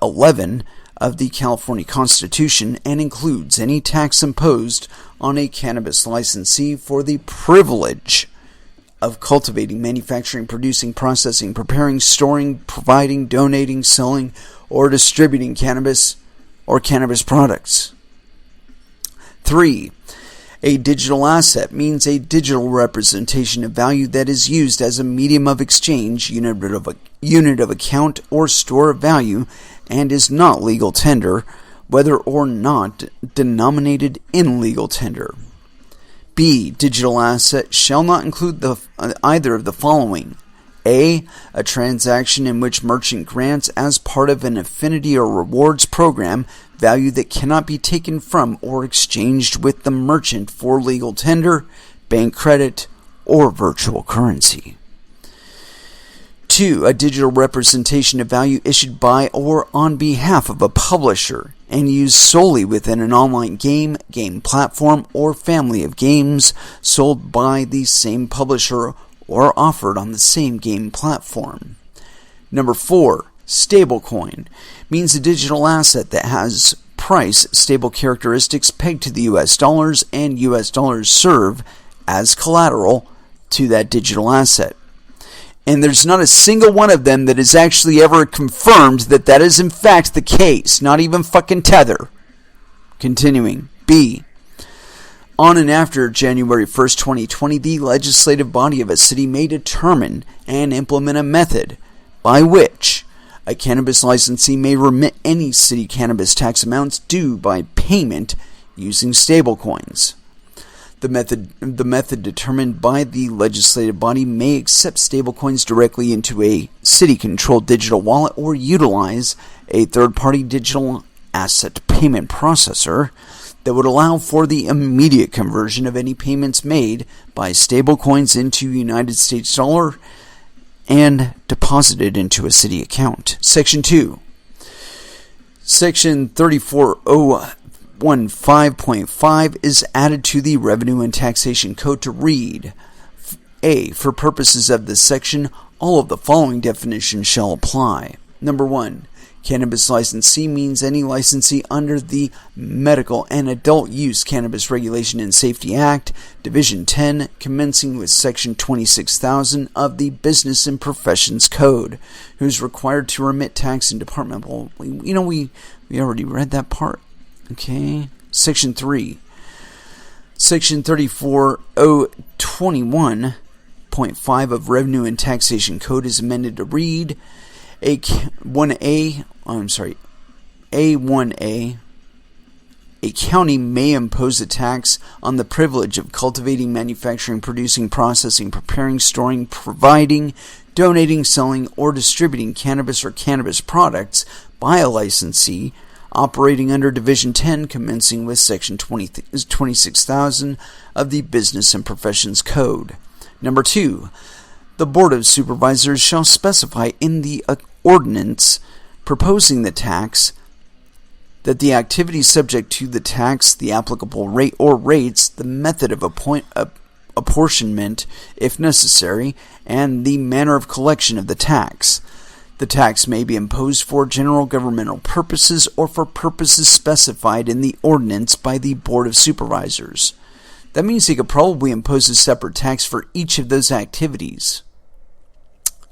11 of the California Constitution and includes any tax imposed on a cannabis licensee for the privilege of cultivating, manufacturing, producing, processing, preparing, storing, providing, donating, selling, or distributing cannabis or cannabis products. 3. A digital asset means a digital representation of value that is used as a medium of exchange, unit of account, or store of value, and is not legal tender, whether or not denominated in legal tender. B. Digital asset shall not include either of the following. A transaction in which merchant grants as part of an affinity or rewards program value that cannot be taken from or exchanged with the merchant for legal tender, bank credit, or virtual currency. 2. A digital representation of value issued by or on behalf of a publisher and used solely within an online game platform, or family of games sold by the same publisher or offered on the same game platform. Number 4. Stablecoin means a digital asset that has price stable characteristics pegged to the US dollars, and US dollars serve as collateral to that digital asset. And there's not a single one of them that is actually ever confirmed that is in fact the case. Not even fucking Tether. Continuing. B. On and after January 1st, 2020, the legislative body of a city may determine and implement a method by which a cannabis licensee may remit any city cannabis tax amounts due by payment using stablecoins. The method determined by the legislative body may accept stablecoins directly into a city-controlled digital wallet or utilize a third-party digital asset payment processor that would allow for the immediate conversion of any payments made by stablecoins into United States dollar and deposited into a city account. Section 2. Section 34015.5 is added to the Revenue and Taxation Code to read, A. For purposes of this section, all of the following definitions shall apply. Number 1. Cannabis licensee means any licensee under the Medical and Adult Use Cannabis Regulation and Safety Act, Division 10, commencing with Section 26,000 of the Business and Professions Code, who is required to remit tax and departmental. We already read that part. Okay. Section 3. Section 34021.5 of Revenue and Taxation Code is amended to read, A1A, a county may impose a tax on the privilege of cultivating, manufacturing, producing, processing, preparing, storing, providing, donating, selling, or distributing cannabis or cannabis products by a licensee operating under Division 10, commencing with Section 26,000 of the Business and Professions Code. Number 2. The Board of Supervisors shall specify in the ordinance proposing the tax that the activity subject to the tax, the applicable rate or rates, the method of apportionment, if necessary, and the manner of collection of the tax. The tax may be imposed for general governmental purposes or for purposes specified in the ordinance by the Board of Supervisors. That means they could probably impose a separate tax for each of those activities.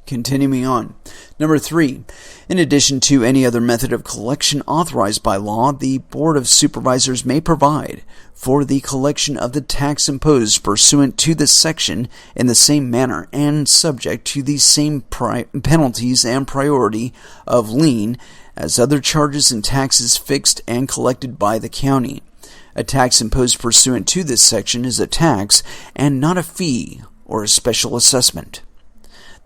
Continuing on. Number 3. In addition to any other method of collection authorized by law, the Board of Supervisors may provide for the collection of the tax imposed pursuant to this section in the same manner and subject to the same penalties and priority of lien as other charges and taxes fixed and collected by the county. A tax imposed pursuant to this section is a tax and not a fee or a special assessment.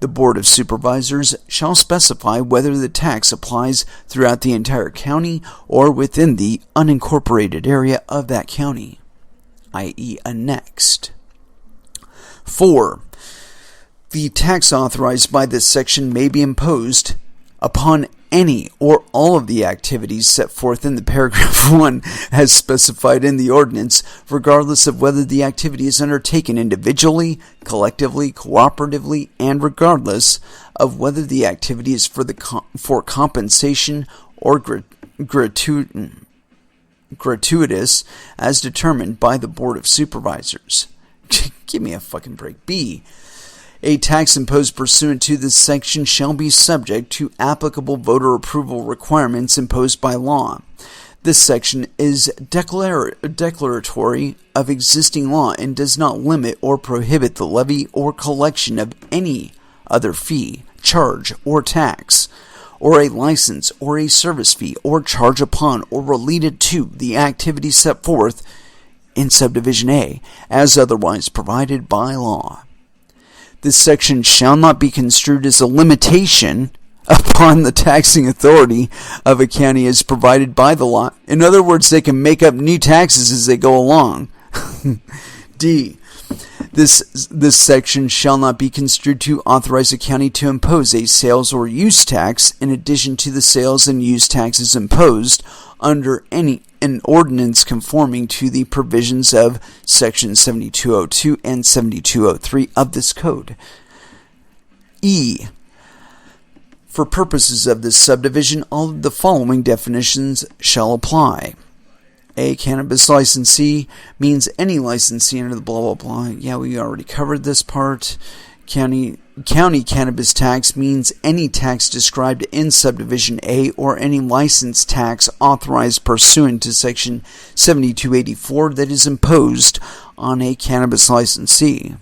The Board of Supervisors shall specify whether the tax applies throughout the entire county or within the unincorporated area of that county, i.e. annexed. 4. The tax authorized by this section may be imposed upon any or all of the activities set forth in the paragraph 1 as specified in the ordinance, regardless of whether the activity is undertaken individually, collectively, cooperatively, and regardless of whether the activity is for compensation or gratuitous as determined by the Board of Supervisors. Give me a fucking break. B. A tax imposed pursuant to this section shall be subject to applicable voter approval requirements imposed by law. This section is declaratory of existing law and does not limit or prohibit the levy or collection of any other fee, charge, or tax, or a license or a service fee or charge upon or related to the activity set forth in subdivision A as otherwise provided by law. This section shall not be construed as a limitation upon the taxing authority of a county as provided by the law. In other words, they can make up new taxes as they go along. D. This section shall not be construed to authorize a county to impose a sales or use tax in addition to the sales and use taxes imposed under an ordinance conforming to the provisions of Section 7202 and 7203 of this code. E. For purposes of this subdivision, all of the following definitions shall apply. A cannabis licensee means any licensee under the blah blah blah. Yeah, we already covered this part. County cannabis tax means any tax described in subdivision A or any license tax authorized pursuant to section 7284 that is imposed on a cannabis licensee.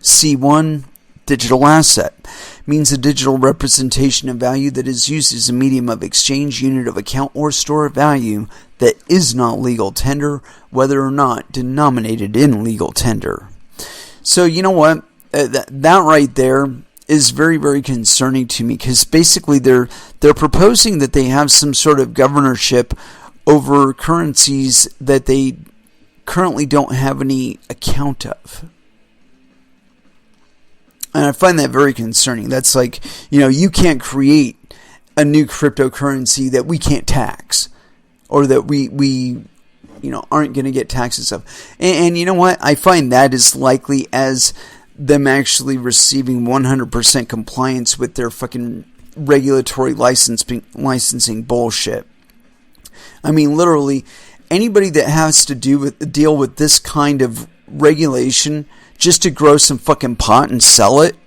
C1. Digital asset means a digital representation of value that is used as a medium of exchange, unit of account, or store of value that is not legal tender, whether or not denominated in legal tender. So you know what? That right there is very, very concerning to me because basically they're proposing that they have some sort of governorship over currencies that they currently don't have any account of. And I find that very concerning. That's like, you can't create a new cryptocurrency that we can't tax or that we aren't going to get taxes of. And you know what? I find that as likely as them actually receiving 100% compliance with their fucking regulatory licensing bullshit. I mean, literally, anybody that has to deal with this kind of regulation just to grow some fucking pot and sell it,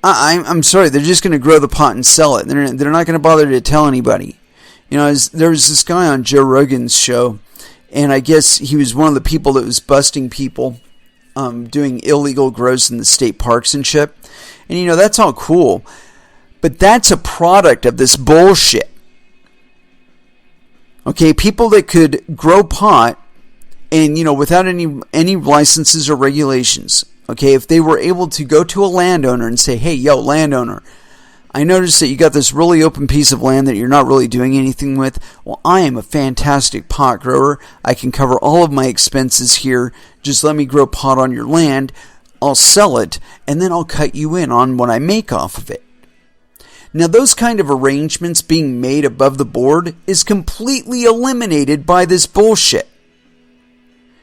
I'm sorry, they're just going to grow the pot and sell it. They're not going to bother to tell anybody. There was this guy on Joe Rogan's show, and I guess he was one of the people that was busting people doing illegal grows in the state parks and shit. And that's all cool, but that's a product of this bullshit. Okay, people that could grow pot and, without any licenses or regulations, okay, if they were able to go to a landowner and say, hey, yo, landowner, I noticed that you got this really open piece of land that you're not really doing anything with. Well, I am a fantastic pot grower. I can cover all of my expenses here. Just let me grow pot on your land. I'll sell it, and then I'll cut you in on what I make off of it. Now, those kind of arrangements being made above the board is completely eliminated by this bullshit.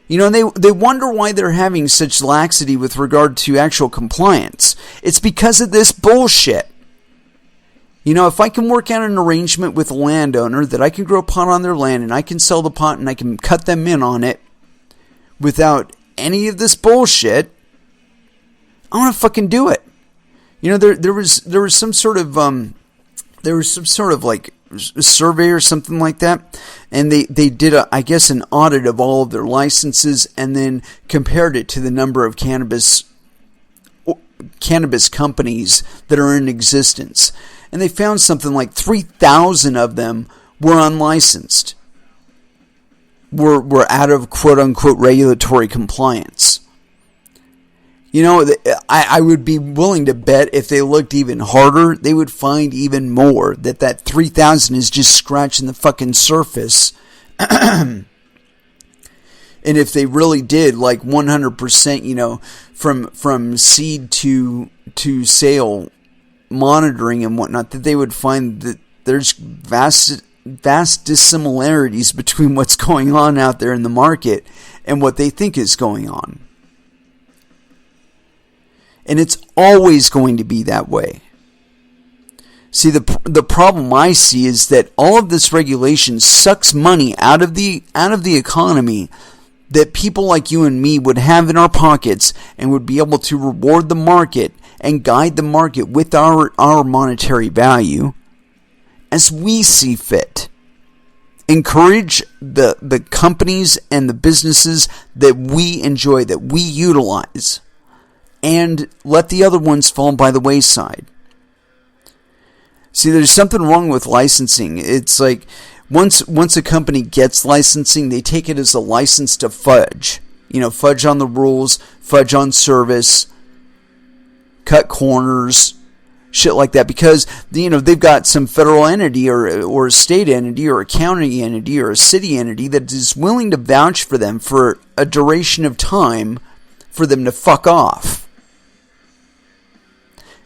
They wonder why they're having such laxity with regard to actual compliance. It's because of this bullshit. If I can work out an arrangement with a landowner that I can grow pot on their land and I can sell the pot and I can cut them in on it without any of this bullshit, I want to fucking do it. There was some sort of like survey or something like that, and they did an audit of all of their licenses and then compared it to the number of cannabis companies that are in existence, and they found something like 3,000 of them were unlicensed. were out of quote-unquote regulatory compliance. You know, I would be willing to bet if they looked even harder, they would find even more. That 3,000 is just scratching the fucking surface. And if they really did, like 100%, you know, from seed to sale monitoring and whatnot, that they would find that there's vast dissimilarities between what's going on out there in the market and what they think is going on. And it's always going to be that way. See, the problem I see is that all of this regulation sucks money out of the economy that people like you and me would have in our pockets and would be able to reward the market and guide the market with our monetary value as we see fit. Encourage the companies and the businesses that we enjoy, that we utilize, and let the other ones fall by the wayside. See, there's something wrong with licensing. It's like once a company gets licensing, they take it as a license to fudge. You know, fudge on the rules, fudge on service, cut corners, shit like that. Because, you know, they've got some federal entity or a state entity or a county entity or a city entity that is willing to vouch for them for a duration of time for them to fuck off.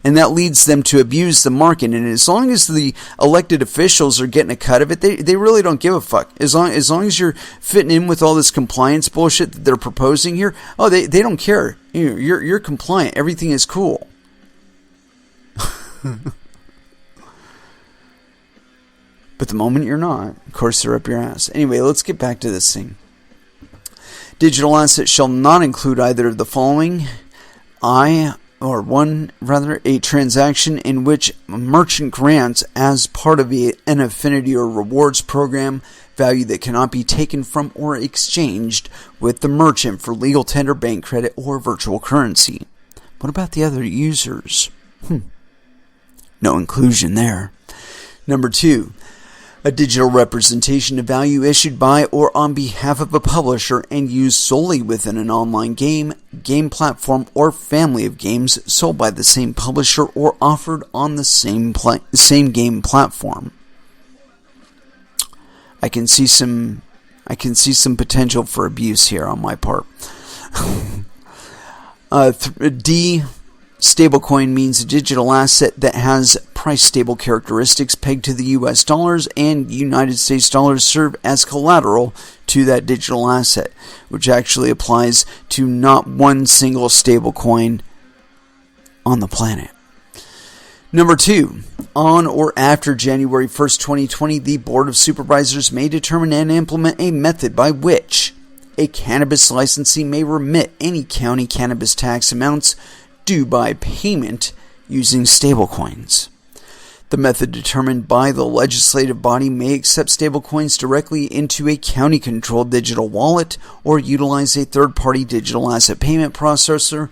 And that leads them to abuse the market. And as long as the elected officials are getting a cut of it, they really don't give a fuck. As long as you're fitting in with all this compliance bullshit that they're proposing here, they don't care. You're compliant. Everything is cool. But the moment you're not, of course, they're up your ass. Anyway, let's get back to this thing. Digital assets shall not include either of the following. A transaction in which a merchant grants as part of an affinity or rewards program value that cannot be taken from or exchanged with the merchant for legal tender, bank credit, or virtual currency. What about the other users? No inclusion there. Number 2. A digital representation of value issued by or on behalf of a publisher and used solely within an online game platform, or family of games sold by the same publisher or offered on the same game platform. I can see some potential for abuse here on my part. D. Stablecoin means a digital asset that has price-stable characteristics pegged to the U.S. dollars, and United States dollars serve as collateral to that digital asset, which actually applies to not one single stablecoin on the planet. Number 2, on or after January 1st, 2020, the Board of Supervisors may determine and implement a method by which a cannabis licensee may remit any county cannabis tax amounts due by payment using stablecoins. The method determined by the legislative body may accept stablecoins directly into a county-controlled digital wallet or utilize a third-party digital asset payment processor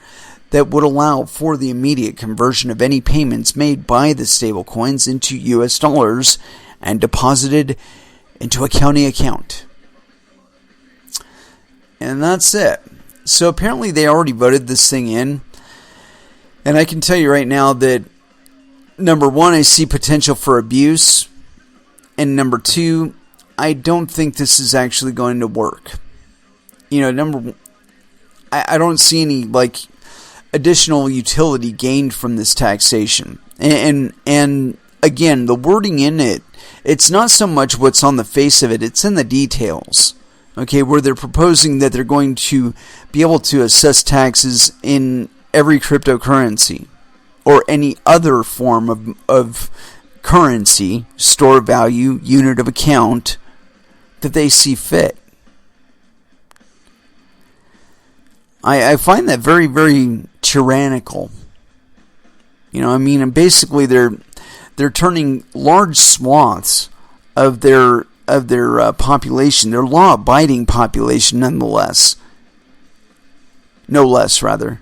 that would allow for the immediate conversion of any payments made by the stablecoins into U.S. dollars and deposited into a county account. And that's it. So apparently they already voted this thing in. And I can tell you right now that, number 1, I see potential for abuse. And number 2, I don't think this is actually going to work. You know, I don't see any, additional utility gained from this taxation. And again, the wording in it, it's not so much what's on the face of it, it's in the details. Okay, where they're proposing that they're going to be able to assess taxes in every cryptocurrency or any other form of currency, store value, unit of account that they see fit. I find that very, very tyrannical. You know, I mean, and basically they're turning large swaths of their population, their law-abiding population, no less, rather.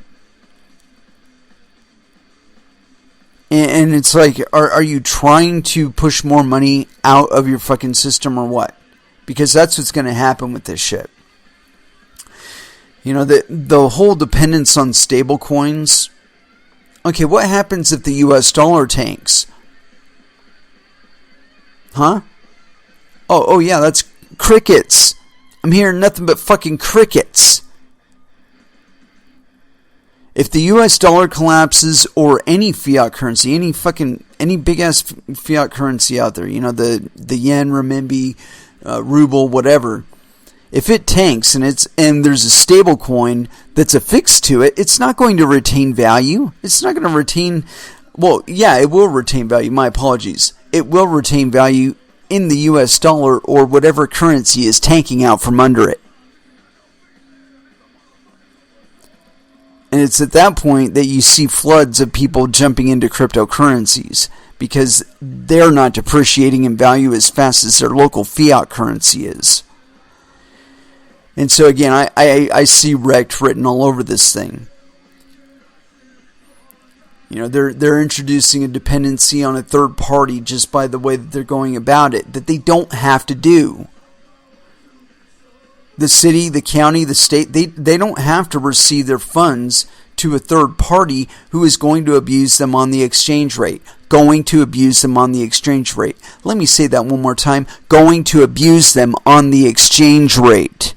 And it's like, are you trying to push more money out of your fucking system or what? because that's what's going to happen with this shit. You know, the whole dependence on stable coins. Okay, what happens if the US dollar tanks? Huh? Oh yeah, that's crickets. I'm hearing nothing but fucking crickets. If the US dollar collapses, or any fiat currency, any big ass fiat currency out there, you know, the yen, renminbi, ruble, whatever, if it tanks and there's a stable coin that's affixed to it, it's not going to retain value. It's not going to retain, well, yeah, it will retain value. My apologies. It will retain value in the US dollar or whatever currency is tanking out from under it. And it's at that point that you see floods of people jumping into cryptocurrencies, because they're not depreciating in value as fast as their local fiat currency is. And so again, I see wrecked written all over this thing. You know, they're introducing a dependency on a third party just by the way that they're going about it, that they don't have to do. The city, the county, the state, they don't have to receive their funds to a third party who is going to abuse them on the exchange rate. Going to abuse them on the exchange rate. Let me say that one more time. Going to abuse them on the exchange rate.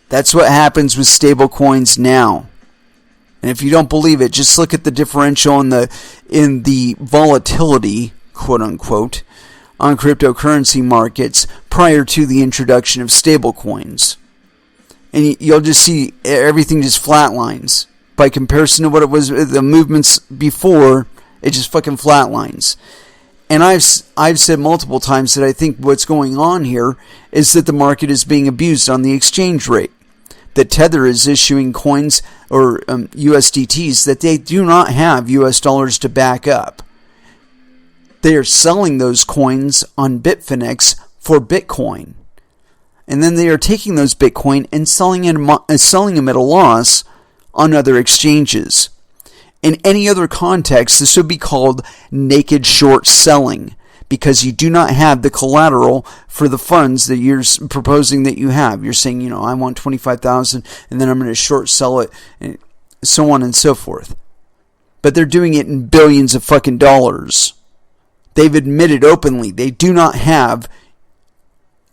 That's what happens with stable coins now. And if you don't believe it, just look at the differential in the volatility, quote unquote, on cryptocurrency markets prior to the introduction of stablecoins. And you'll just see everything just flatlines. By comparison to what it was, the movements before, it just fucking flatlines. And I've said multiple times that I think what's going on here is that the market is being abused on the exchange rate. That Tether is issuing coins or USDTs that they do not have US dollars to back up. They are selling those coins on Bitfinex for Bitcoin. And then they are taking those Bitcoin and selling them at a loss on other exchanges. In any other context, this would be called naked short selling, because you do not have the collateral for the funds that you're proposing that you have. You're saying, you know, I want $25,000 and then I'm going to short sell it, and so on and so forth. But they're doing it in billions of fucking dollars. They've admitted openly they do not have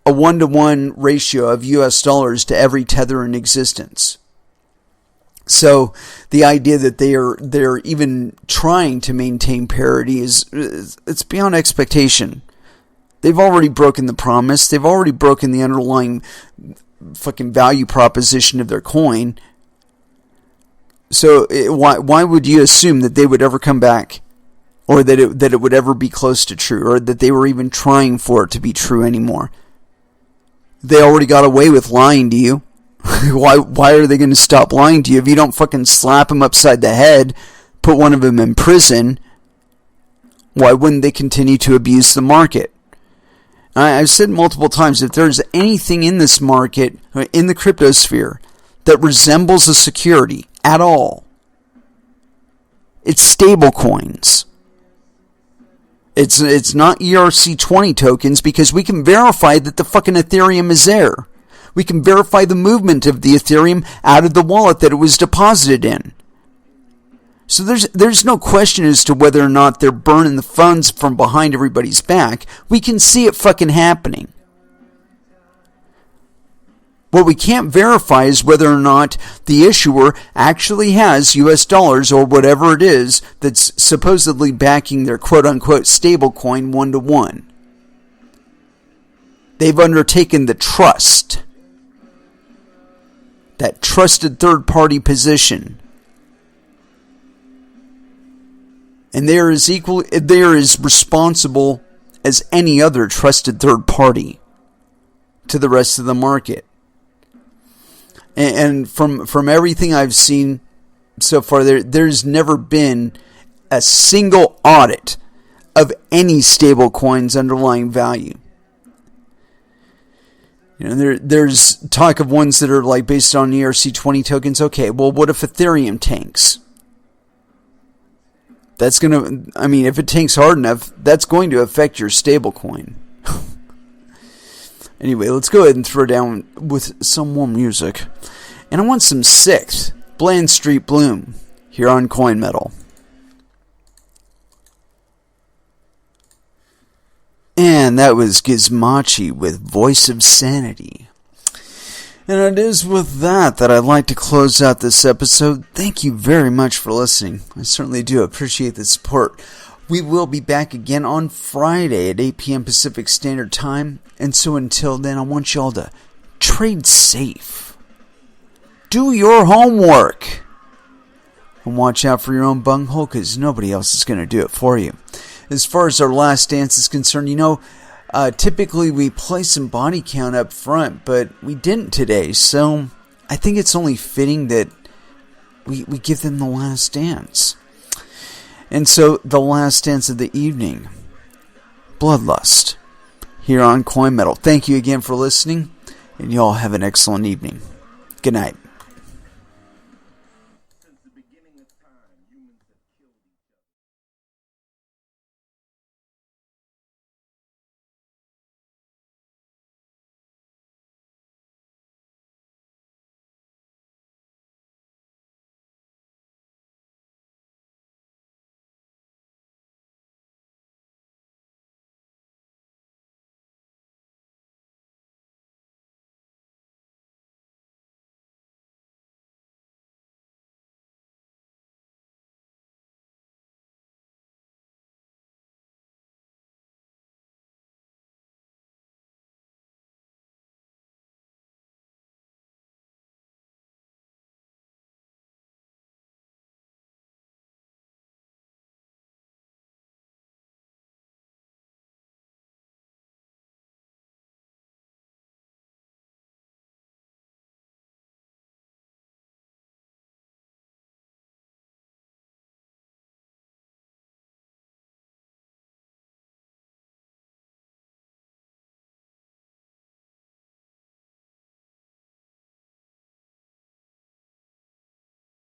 a 1-to-1 ratio of US dollars to every tether in existence. So the idea that they're even trying to maintain parity it's beyond expectation. They've already broken the promise. They've already broken the underlying fucking value proposition of their coin. So why would you assume that they would ever come back, or that it would ever be close to true, or that they were even trying for it to be true anymore? They already got away with lying to you. Why are they going to stop lying to you? If you don't fucking slap them upside the head, put one of them in prison, why wouldn't they continue to abuse the market? I've said multiple times, if there's anything in this market, in the cryptosphere, that resembles a security at all, it's stable coins. It's not ERC20 tokens, because we can verify that the fucking Ethereum is there. We can verify the movement of the Ethereum out of the wallet that it was deposited in. So there's no question as to whether or not they're burning the funds from behind everybody's back. We can see it fucking happening. What we can't verify is whether or not the issuer actually has US dollars or whatever it is that's supposedly backing their quote-unquote stablecoin 1-to-1. They've undertaken the trust. That trusted third-party position. And they are as responsible as any other trusted third party to the rest of the market. And from everything I've seen so far, there's never been a single audit of any stablecoin's underlying value. You know, there's talk of ones that are like based on ERC20 tokens. Okay, well, what if Ethereum tanks? that's going to, I mean, if it tanks hard enough, that's going to affect your stablecoin. Anyway, let's go ahead and throw down with some more music. And I want some Sixth, Bland Street Bloom, here on Coin Metal. And that was Gizmochi with Voice of Sanity. And it is with that I'd like to close out this episode. Thank you very much for listening. I certainly do appreciate the support. We will be back again on Friday at 8 p.m. Pacific Standard Time. And so until then, I want y'all to trade safe. Do your homework. And watch out for your own bunghole, because nobody else is going to do it for you. As far as our last dance is concerned, typically we play some body count up front, but we didn't today. So I think it's only fitting that we give them the last dance. And so the last dance of the evening, Bloodlust, here on Coin Metal. Thank you again for listening, and y'all have an excellent evening. Good night.